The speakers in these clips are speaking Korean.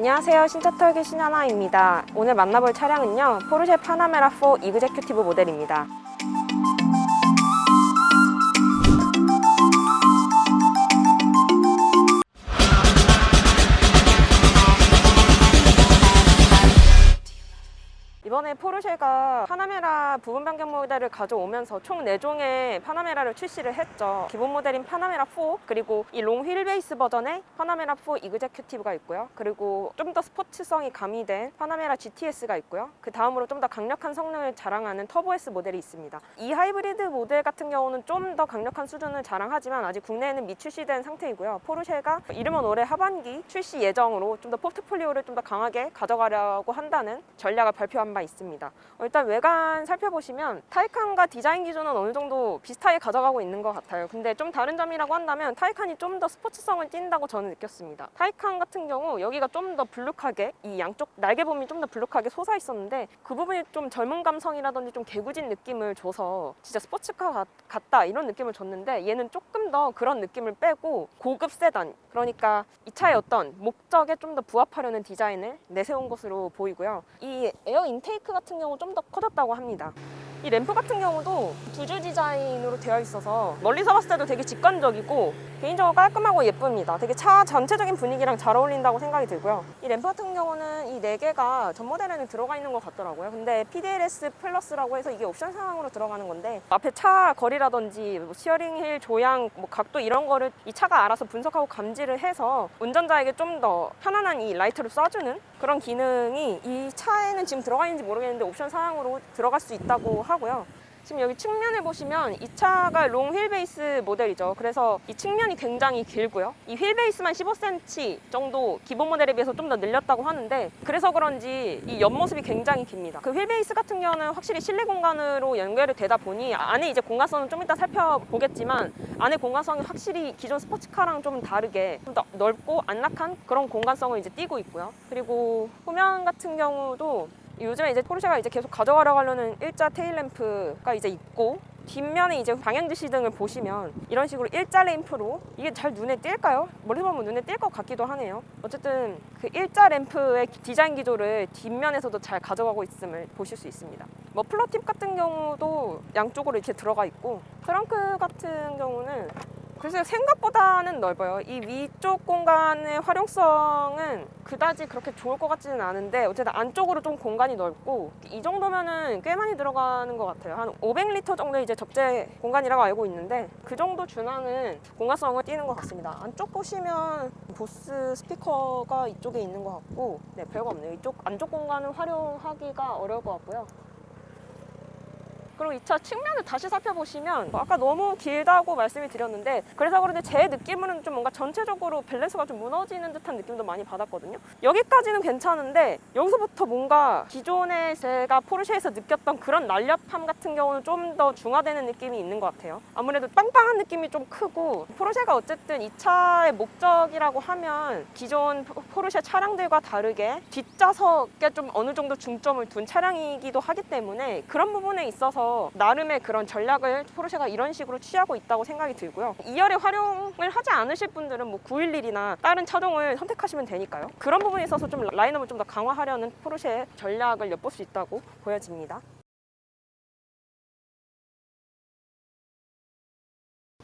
안녕하세요, 신차털기 신하나입니다. 오늘 만나볼 차량은요, 포르쉐 파나메라 4 이그제큐티브 모델입니다. 이번에 포르쉐가 파나메라 부분 변경 모델을 가져오면서 총 4종의 파나메라를 출시를 했죠. 기본 모델인 파나메라 4, 그리고 이 롱 휠베이스 버전의 파나메라 4 이그제큐티브가 있고요. 그리고 좀 더 스포츠성이 가미된 파나메라 GTS가 있고요. 그 다음으로 좀 더 강력한 성능을 자랑하는 터보 S 모델이 있습니다. 이 하이브리드 모델 같은 경우는 좀 더 강력한 수준을 자랑하지만 아직 국내에는 미출시된 상태이고요. 포르쉐가 이르면 올해 하반기 출시 예정으로 좀 더 포트폴리오를 좀 더 강하게 가져가려고 한다는 전략을 발표한 바 있습니다. 일단 외관 살펴보시면 타이칸과 디자인 기준은 어느 정도 비슷하게 가져가고 있는 것 같아요. 근데 좀 다른 점이라고 한다면 타이칸이 좀 더 스포츠성을 띈다고 저는 느꼈습니다. 타이칸 같은 경우 여기가 좀 더 불룩하게, 이 양쪽 날개 부분이 좀 더 불룩하게 솟아 있었는데 그 부분이 좀 젊은 감성이라든지 좀 개구진 느낌을 줘서 진짜 스포츠카 같다 이런 느낌을 줬는데, 얘는 조금 더 그런 느낌을 빼고 고급 세단, 그러니까 이 차의 어떤 목적에 좀 더 부합하려는 디자인을 내세운 것으로 보이고요. 이 에어 인테이크 같은 경우 좀 더 커졌다고 합니다. 이 램프 같은 경우도 두 줄 디자인으로 되어 있어서 멀리서 봤을 때도 되게 직관적이고 개인적으로 깔끔하고 예쁩니다. 되게 차 전체적인 분위기랑 잘 어울린다고 생각이 들고요. 이 램프 같은 경우는 이 4개가 전 모델에는 들어가 있는 것 같더라고요. 근데 PDLS 플러스라고 해서 이게 옵션 사항으로 들어가는 건데, 앞에 차 거리라든지 뭐 스티어링 휠 조향, 뭐 각도 이런 거를 이 차가 알아서 분석하고 감지를 해서 운전자에게 좀 더 편안한 이 라이트를 쏴주는 그런 기능이 이 차에는 지금 들어가 있는지 모르겠는데 옵션 사항으로 들어갈 수 있다고 하고요. 지금 여기 측면을 보시면 이 차가 롱 휠베이스 모델이죠. 그래서 이 측면이 굉장히 길고요. 이 휠베이스만 15cm 정도 기본 모델에 비해서 좀 더 늘렸다고 하는데, 그래서 그런지 이 옆모습이 굉장히 깁니다. 그 휠베이스 같은 경우는 확실히 실내 공간으로 연결이 되다 보니 안에 이제 공간성은 좀 이따 살펴보겠지만 안에 공간성이 확실히 기존 스포츠카랑 좀 다르게 좀 더 넓고 안락한 그런 공간성을 이제 띠고 있고요. 그리고 후면 같은 경우도 요즘에 이제 포르쉐가 이제 계속 가져가려고 하려는 일자 테일램프가 이제 있고, 뒷면에 이제 방향지시등을 보시면 이런 식으로 일자 램프로, 이게 잘 눈에 띌까요? 멀리서 보면 눈에 띌 것 같기도 하네요. 어쨌든 그 일자 램프의 디자인 기조를 뒷면에서도 잘 가져가고 있음을 보실 수 있습니다. 머플러 팁 같은 경우도 양쪽으로 이렇게 들어가 있고, 트렁크 같은 경우는 그래서 생각보다는 넓어요. 이 위쪽 공간의 활용성은 그다지 그렇게 좋을 것 같지는 않은데 어쨌든 안쪽으로 좀 공간이 넓고, 이 정도면은 꽤 많이 들어가는 것 같아요. 한 500리터 정도 이제 적재 공간이라고 알고 있는데 그 정도 준하는 공간성을 띠는 것 같습니다. 안쪽 보시면 보스 스피커가 이쪽에 있는 것 같고, 네, 별거 없네요. 이쪽 안쪽 공간을 활용하기가 어려울 것 같고요. 그리고 이 차 측면을 다시 살펴보시면 아까 너무 길다고 말씀을 드렸는데, 그래서 그런지 제 느낌으로는 좀 뭔가 전체적으로 밸런스가 좀 무너지는 듯한 느낌도 많이 받았거든요. 여기까지는 괜찮은데 여기서부터 뭔가 기존에 제가 포르쉐에서 느꼈던 그런 날렵함 같은 경우는 좀 더 중화되는 느낌이 있는 것 같아요. 아무래도 빵빵한 느낌이 좀 크고, 포르쉐가 어쨌든 이 차의 목적이라고 하면 기존 포르쉐 차량들과 다르게 뒷좌석에 좀 어느 정도 중점을 둔 차량이기도 하기 때문에 그런 부분에 있어서 나름의 그런 전략을 포르쉐가 이런 식으로 취하고 있다고 생각이 들고요. 2열에 활용을 하지 않으실 분들은 뭐 911이나 다른 차종을 선택하시면 되니까요. 그런 부분에 있어서 좀 라인업을 좀 더 강화하려는 포르쉐의 전략을 엿볼 수 있다고 보여집니다.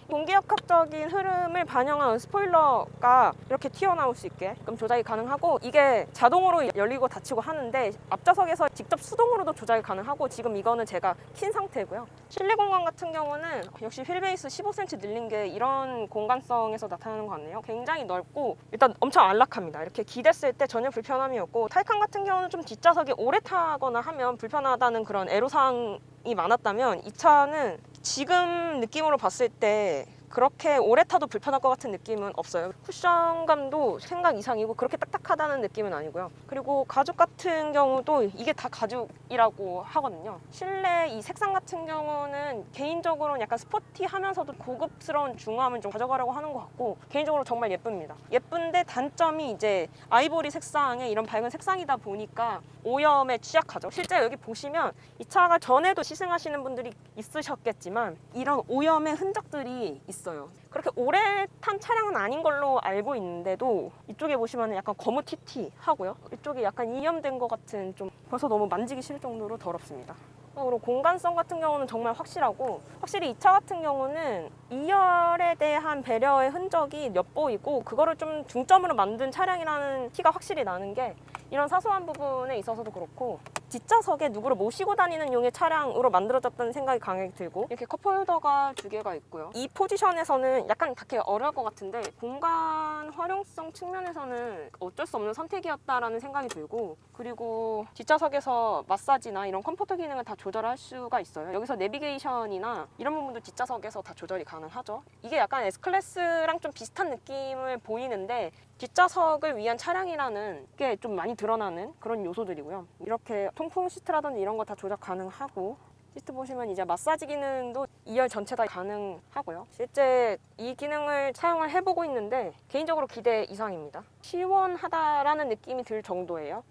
공기역학적인 흐름을 반영한 스포일러가 이렇게 튀어나올 수 있게 조작이 가능하고, 이게 자동으로 열리고 닫히고 하는데 앞좌석에서 직접 수동으로도 조작이 가능하고, 지금 이거는 제가 킨 상태고요. 실내 공간 같은 경우는 역시 휠베이스 15cm 늘린 게 이런 공간성에서 나타나는 것 같네요. 굉장히 넓고 일단 엄청 안락합니다. 이렇게 기댔을 때 전혀 불편함이 없고, 타이칸 같은 경우는 좀 뒷좌석이 오래 타거나 하면 불편하다는 그런 애로사항이 많았다면 이 차는 지금 느낌으로 봤을 때 그렇게 오래 타도 불편할 것 같은 느낌은 없어요. 쿠션감도 생각 이상이고 그렇게 딱딱하다는 느낌은 아니고요. 그리고 가죽 같은 경우도 이게 다 가죽이라고 하거든요. 실내 이 색상 같은 경우는 개인적으로는 약간 스포티하면서도 고급스러운 중후함을 좀 가져가려고 하는 것 같고, 개인적으로 정말 예쁩니다. 예쁜데 단점이 이제 아이보리 색상의 이런 밝은 색상이다 보니까 오염에 취약하죠. 실제 여기 보시면 이 차가 전에도 시승하시는 분들이 있으셨겠지만 이런 오염의 흔적들이 있어요. 있어요. 그렇게 오래 탄 차량은 아닌 걸로 알고 있는데도 이쪽에 보시면 약간 거무튀튀하고요. 이쪽이 약간 이염된 것 같은, 좀 벌써 너무 만지기 싫을 정도로 더럽습니다. 그리고 공간성 같은 경우는 정말 확실하고, 확실히 이 차 같은 경우는 2열에 대한 배려의 흔적이 엿보이고, 그거를 좀 중점으로 만든 차량이라는 티가 확실히 나는 게 이런 사소한 부분에 있어서도 그렇고, 뒷좌석에 누구를 모시고 다니는 용의 차량으로 만들어졌다는 생각이 강하게 들고, 이렇게 컵홀더가 2개가 있고요. 이 포지션에서는 약간 닿기 어려울 것 같은데 공간 활용성 측면에서는 어쩔 수 없는 선택이었다라는 생각이 들고, 그리고 뒷좌석에서 마사지나 이런 컴포트 기능을 다 조절할 수가 있어요. 여기서 내비게이션이나 이런 부분도 뒷좌석에서 다 조절이 가능하죠. 이게 약간 S클래스랑 좀 비슷한 느낌을 보이는데 뒷좌석을 위한 차량이라는 게 좀 많이 드러나는 그런 요소들이고요. 이렇게 통풍 시트라든지 이런 거 다 조작 가능하고, 시트 보시면 이제 마사지 기능도 2열 전체 다 가능하고요. 실제 이 기능을 사용을 해보고 있는데 개인적으로 기대 이상입니다. 시원하다라는 느낌이 들 정도예요.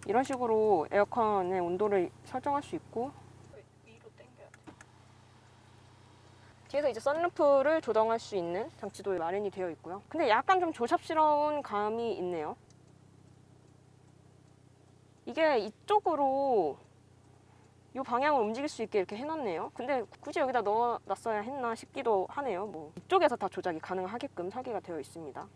이런 식으로 에어컨의 온도를 설정할 수 있고, 위로 당겨야 돼. 뒤에서 이제 선루프를 조정할 수 있는 장치도 마련이 되어 있고요. 근데 약간 좀 조잡스러운 감이 있네요. 이게 이쪽으로 이 방향을 움직일 수 있게 이렇게 해놨네요. 근데 굳이 여기다 넣어놨어야 했나 싶기도 하네요. 뭐 이쪽에서 다 조작이 가능하게끔 설계가 되어 있습니다.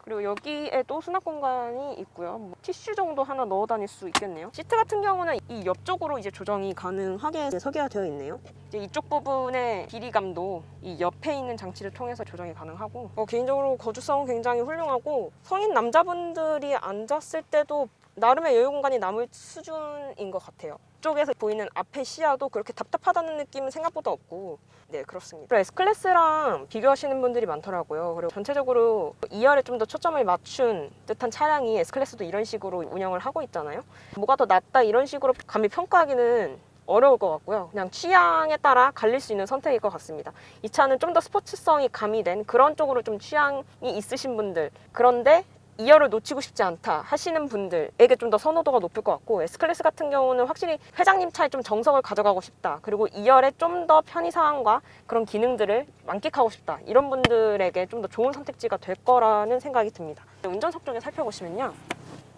그리고 여기에 또 수납 공간이 있고요. 뭐 티슈 정도 하나 넣어 다닐 수 있겠네요. 시트 같은 경우는 이 옆쪽으로 이제 조정이 가능하게 설계가 되어 있네요. 이제 이쪽 부분의 길이감도 이 옆에 있는 장치를 통해서 조정이 가능하고, 개인적으로 거주성은 굉장히 훌륭하고, 성인 남자분들이 앉았을 때도 나름의 여유 공간이 남을 수준인 것 같아요. 이쪽에서 보이는 앞의 시야도 그렇게 답답하다는 느낌은 생각보다 없고, 네, 그렇습니다. S클래스랑 비교하시는 분들이 많더라고요. 그리고 전체적으로 2열에 좀 더 초점을 맞춘 듯한 차량이 S클래스도 이런 식으로 운영을 하고 있잖아요. 뭐가 더 낫다 이런 식으로 감히 평가하기는 어려울 것 같고요. 그냥 취향에 따라 갈릴 수 있는 선택일 것 같습니다. 이 차는 좀 더 스포츠성이 가미된 그런 쪽으로 좀 취향이 있으신 분들, 그런데 2열을 놓치고 싶지 않다 하시는 분들에게 좀 더 선호도가 높을 것 같고, S클래스 같은 경우는 확실히 회장님 차에 좀 정석을 가져가고 싶다, 그리고 2열에 좀 더 편의사항과 그런 기능들을 만끽하고 싶다, 이런 분들에게 좀 더 좋은 선택지가 될 거라는 생각이 듭니다. 운전석 쪽에 살펴보시면요,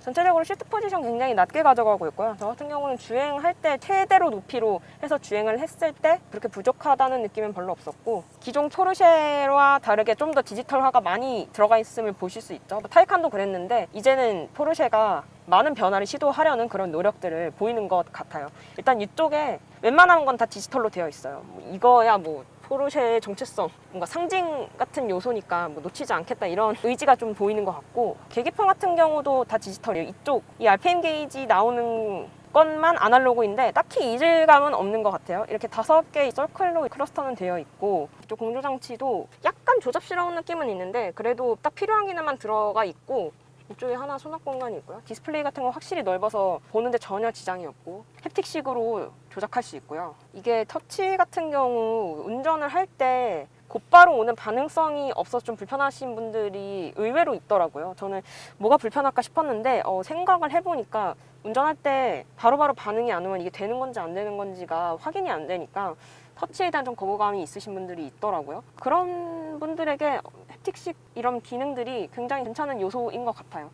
전체적으로 시트 포지션 굉장히 낮게 가져가고 있고요. 저 같은 경우는 주행할 때 최대로 높이로 해서 주행을 했을 때 그렇게 부족하다는 느낌은 별로 없었고, 기존 포르쉐와 다르게 좀 더 디지털화가 많이 들어가 있음을 보실 수 있죠. 타이칸도 그랬는데 이제는 포르쉐가 많은 변화를 시도하려는 그런 노력들을 보이는 것 같아요. 일단 이쪽에 웬만한 건 다 디지털로 되어 있어요. 이거야 뭐 포르쉐의 정체성, 뭔가 상징 같은 요소니까 뭐 놓치지 않겠다, 이런 의지가 좀 보이는 것 같고, 계기판 같은 경우도 다 디지털이에요. 이쪽 이 RPM 게이지 나오는 것만 아날로그인데 딱히 이질감은 없는 것 같아요. 이렇게 5개의 서클로 클러스터는 되어 있고, 이쪽 공조장치도 약간 조잡스러운 느낌은 있는데 그래도 딱 필요한 기능만 들어가 있고, 이쪽에 하나 수납 공간이 있고요. 디스플레이 같은 거 확실히 넓어서 보는데 전혀 지장이 없고, 햅틱식으로 조작할 수 있고요. 이게 터치 같은 경우 운전을 할 때 곧바로 오는 반응성이 없어서 좀 불편하신 분들이 의외로 있더라고요. 저는 뭐가 불편할까 싶었는데 생각을 해보니까 운전할 때 바로바로 반응이 안 오면 이게 되는 건지 안 되는 건지가 확인이 안 되니까 터치에 대한 좀 거부감이 있으신 분들이 있더라고요. 그런 분들에게 햅틱식 이런 기능들이 굉장히 괜찮은 요소인 것 같아요.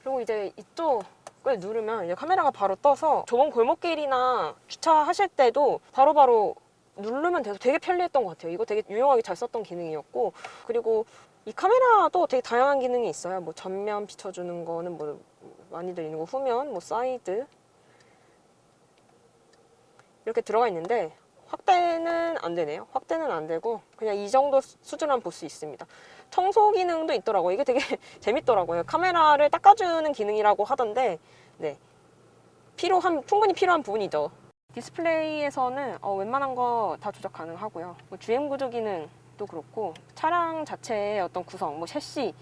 그리고 이제 이쪽을 누르면 이제 카메라가 바로 떠서 좁은 골목길이나 주차하실 때도 바로바로 누르면 돼서 되게 편리했던 것 같아요. 이거 되게 유용하게 잘 썼던 기능이었고, 그리고 이 카메라도 되게 다양한 기능이 있어요. 뭐 전면 비춰주는 거는 뭐 많이들 있는 거, 후면, 뭐 사이드 이렇게 들어가 있는데 확대는 안 되네요. 확대는 안 되고 그냥 이 정도 수준만 볼 수 있습니다. 청소 기능도 있더라고요. 이게 되게 재밌더라고요. 카메라를 닦아주는 기능이라고 하던데, 네, 충분히 필요한 부분이죠. 디스플레이에서는 웬만한 거 다 조작 가능하고요. 뭐 주행 구조 기능도 그렇고, 차량 자체의 어떤 구성, 뭐 셰시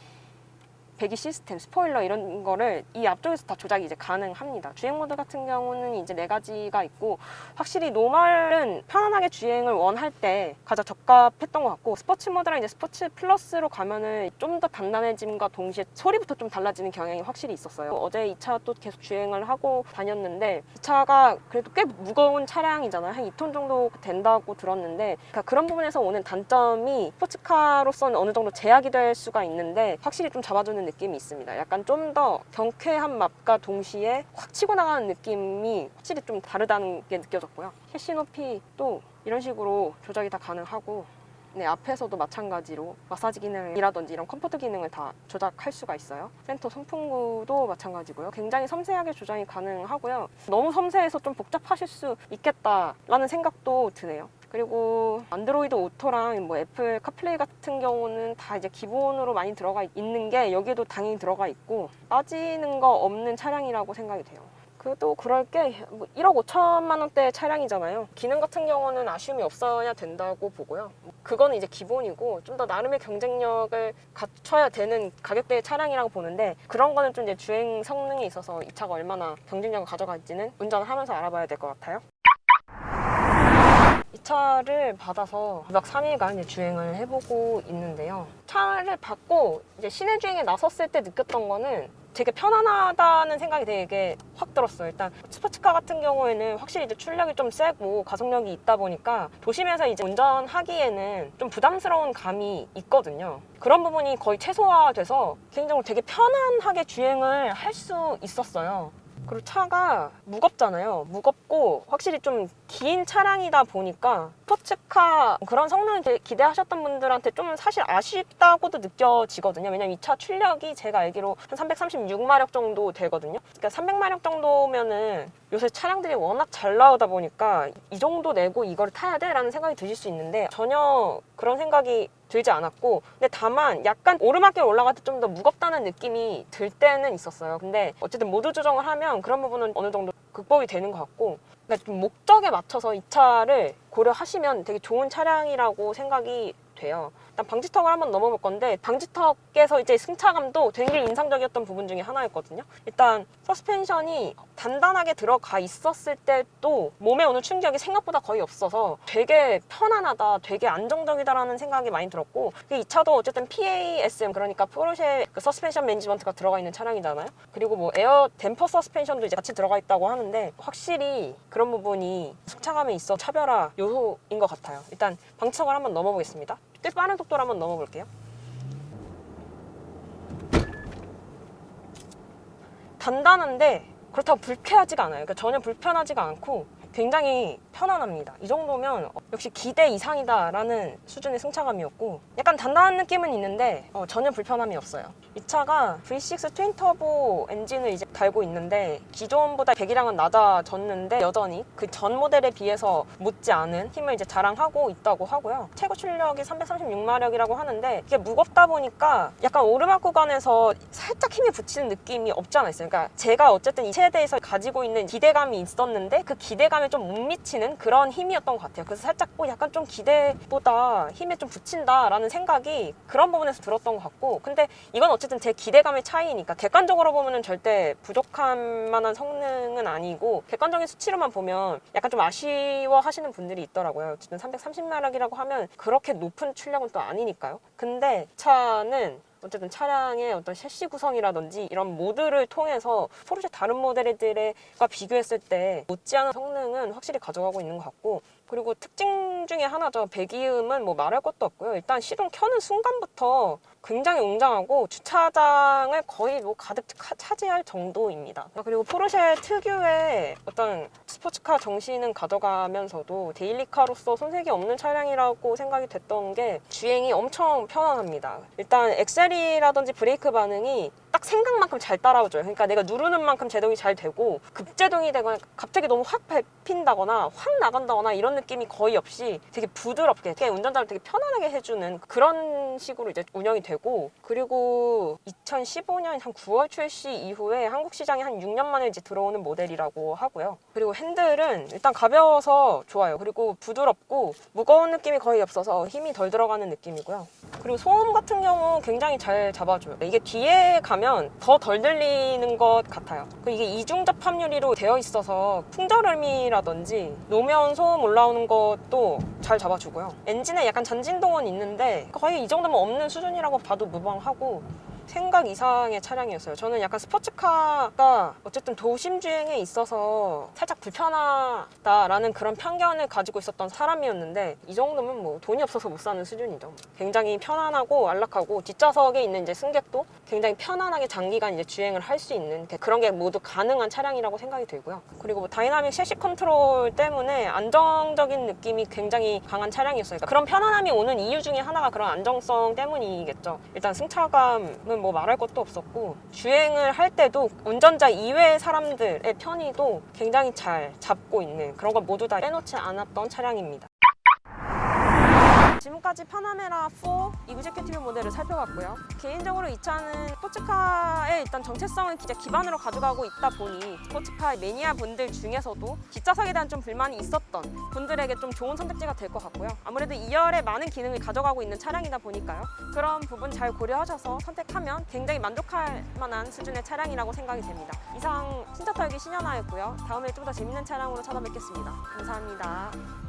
배기 시스템, 스포일러 이런 거를 이 앞쪽에서 다 조작이 이제 가능합니다. 주행 모드 같은 경우는 이제 4가지가 있고, 확실히 노멀은 편안하게 주행을 원할 때 가장 적합했던 것 같고, 스포츠 모드랑 이제 스포츠 플러스로 가면은 좀 더 단단해짐과 동시에 소리부터 좀 달라지는 경향이 확실히 있었어요. 어제 이 차 또 계속 주행을 하고 다녔는데, 이 차가 그래도 꽤 무거운 차량이잖아요. 한 2톤 정도 된다고 들었는데, 그러니까 그런 부분에서 오는 단점이 스포츠카로서는 어느 정도 제약이 될 수가 있는데, 확실히 좀 잡아주는 느낌이 있습니다. 약간 좀 더 경쾌한 맛과 동시에 확 치고 나가는 느낌이 확실히 좀 다르다는 게 느껴졌고요. 셰시 높이도 이런 식으로 조작이 다 가능하고, 네, 앞에서도 마찬가지로 마사지 기능이라든지 이런 컴포트 기능을 다 조작할 수가 있어요. 센터 송풍구도 마찬가지고요. 굉장히 섬세하게 조작이 가능하고요. 너무 섬세해서 좀 복잡하실 수 있겠다라는 생각도 드네요. 그리고 안드로이드 오토랑 뭐 애플 카플레이 같은 경우는 다 이제 기본으로 많이 들어가 있는 게 여기에도 당연히 들어가 있고, 빠지는 거 없는 차량이라고 생각이 돼요. 그래도 그럴 게 뭐 1억 5천만 원대 차량이잖아요. 기능 같은 경우는 아쉬움이 없어야 된다고 보고요. 그거는 이제 기본이고, 좀 더 나름의 경쟁력을 갖춰야 되는 가격대의 차량이라고 보는데, 그런 거는 좀 이제 주행 성능에 있어서 이 차가 얼마나 경쟁력을 가져갈지는 운전을 하면서 알아봐야 될 것 같아요. 이 차를 받아서 2박 3일간 주행을 해보고 있는데요. 차를 받고 이제 시내 주행에 나섰을 때 느꼈던 거는 되게 편안하다는 생각이 되게 확 들었어요. 일단 스포츠카 같은 경우에는 확실히 이제 출력이 좀 세고 가속력이 있다 보니까 도심에서 이제 운전하기에는 좀 부담스러운 감이 있거든요. 그런 부분이 거의 최소화돼서 개인적으로 되게 편안하게 주행을 할 수 있었어요. 그리고 차가 무겁잖아요. 무겁고 확실히 좀 긴 차량이다 보니까 스포츠카 그런 성능을 기대하셨던 분들한테 좀 사실 아쉽다고도 느껴지거든요. 왜냐면 이 차 출력이 제가 알기로 한 336마력 정도 되거든요. 그러니까 300마력 정도면은 요새 차량들이 워낙 잘 나오다 보니까 이 정도 내고 이걸 타야 돼? 라는 생각이 드실 수 있는데, 전혀 그런 생각이 들지 않았고, 근데 다만 약간 오르막길 올라갈 때 좀 더 무겁다는 느낌이 들 때는 있었어요. 근데 어쨌든 모드 조정을 하면 그런 부분은 어느 정도 극복이 되는 것 같고, 그러니까 좀 목적에 맞춰서 이 차를 고려하시면 되게 좋은 차량이라고 생각이 돼요. 일단 방지턱을 한번 넘어볼 건데, 방지턱에서 이제 승차감도 되게 인상적이었던 부분 중에 하나였거든요. 일단 서스펜션이 단단하게 들어가 있었을 때도 몸에 오는 충격이 생각보다 거의 없어서 되게 편안하다, 되게 안정적이다라는 생각이 많이 들었고, 이 차도 어쨌든 PASM, 그러니까 포르쉐 그 서스펜션 매니지먼트가 들어가 있는 차량이잖아요. 그리고 뭐 에어 댐퍼 서스펜션도 이제 같이 들어가 있다고 하는데, 확실히 그런 부분이 승차감에 있어 차별화 요소인 것 같아요. 일단 방지턱을 한번 넘어보겠습니다. 꽤 빠른 속도로 한번 넘어볼게요. 단단한데 그렇다고 불쾌하지가 않아요. 그러니까 전혀 불편하지가 않고 굉장히 편안합니다. 이 정도면 역시 기대 이상이다라는 수준의 승차감이었고, 약간 단단한 느낌은 있는데 전혀 불편함이 없어요. 이 차가 V6 트윈 터보 엔진을 이제 달고 있는데, 기존보다 배기량은 낮아졌는데 여전히 그 전 모델에 비해서 못지않은 힘을 이제 자랑하고 있다고 하고요. 최고 출력이 336마력이라고 하는데, 이게 무겁다 보니까 약간 오르막 구간에서 살짝 힘이 붙이는 느낌이 없지 않아 있어요. 그러니까 제가 어쨌든 이 차에 가지고 있는 기대감이 있었는데, 그 기대감에 좀 못 미치는 그런 힘이었던 것 같아요. 그래서 살짝 약간 좀 기대보다 힘에 좀 붙인다라는 생각이 그런 부분에서 들었던 것 같고, 근데 이건 어쨌든 제 기대감의 차이니까 객관적으로 보면은 절대 부족한 만한 성능은 아니고, 객관적인 수치로만 보면 약간 좀 아쉬워 하시는 분들이 있더라고요. 어쨌든 330마력이라고 하면 그렇게 높은 출력은 또 아니니까요. 근데 차는 어쨌든 차량의 어떤 셰시 구성이라든지 이런 모드를 통해서 포르쉐 다른 모델들과 비교했을 때 못지않은 성능은 확실히 가져가고 있는 것 같고, 그리고 특징 중에 하나죠. 배기음은 뭐 말할 것도 없고요. 일단 시동 켜는 순간부터 굉장히 웅장하고 주차장을 거의 뭐 가득 차지할 정도입니다. 그리고 포르쉐 특유의 어떤 스포츠카 정신은 가져가면서도 데일리카로서 손색이 없는 차량이라고 생각이 됐던 게, 주행이 엄청 편안합니다. 일단 엑셀이라든지 브레이크 반응이 딱 생각만큼 잘 따라오죠. 그러니까 내가 누르는 만큼 제동이 잘 되고, 급제동이 되거나 갑자기 너무 확 밟힌다거나 확 나간다거나 이런 느낌이 거의 없이 되게 부드럽게 운전자를 되게 편안하게 해주는 그런 식으로 이제 운영이 되고, 그리고 2015년 한 9월 출시 이후에 한국 시장에 한 6년 만에 이제 들어오는 모델이라고 하고요. 그리고 핸들은 일단 가벼워서 좋아요. 그리고 부드럽고 무거운 느낌이 거의 없어서 힘이 덜 들어가는 느낌이고요. 그리고 그리고 소음 같은 경우 굉장히 잘 잡아줘요. 이게 뒤에 가면 더 덜 들리는 것 같아요. 그리고 이게 이중 접합 유리로 되어 있어서 풍절음이라든지 노면 소음 올라오는 것도 잘 잡아주고요. 엔진에 약간 잔진동은 있는데 거의 이 정도면 없는 수준이라고 봐도 무방하고 생각 이상의 차량이었어요. 저는 약간 스포츠카가 어쨌든 도심 주행에 있어서 살짝 불편하다라는 그런 편견을 가지고 있었던 사람이었는데 이 정도면 뭐 돈이 없어서 못 사는 수준이죠. 굉장히 편안하고 안락하고 뒷좌석에 있는 이제 승객도 굉장히 편안하게 장기간 이제 주행을 할 수 있는 그런 게 모두 가능한 차량이라고 생각이 들고요. 그리고 뭐 다이나믹 셰시 컨트롤 때문에 안정적인 느낌이 굉장히 강한 차량이었어요. 그러니까 그런 편안함이 오는 이유 중에 하나가 그런 안정성 때문이겠죠. 일단 승차감은 뭐 말할 것도 없었고 주행을 할 때도 운전자 이외의 사람들의 편의도 굉장히 잘 잡고 있는 그런 걸 모두 다 빼놓지 않았던 차량입니다. 지금까지 파나메라 4 이그제큐티브 모델을 살펴봤고요. 개인적으로 이 차는 스포츠카의 일단 정체성을 기반으로 가져가고 있다 보니 스포츠카 매니아 분들 중에서도 뒷좌석에 대한 좀 불만이 있었던 분들에게 좀 좋은 선택지가 될 것 같고요. 아무래도 2열에 많은 기능을 가져가고 있는 차량이다 보니까요. 그런 부분 잘 고려하셔서 선택하면 굉장히 만족할 만한 수준의 차량이라고 생각이 됩니다. 이상 신차 털기 신현아였고요. 다음에 좀 더 재밌는 차량으로 찾아뵙겠습니다. 감사합니다.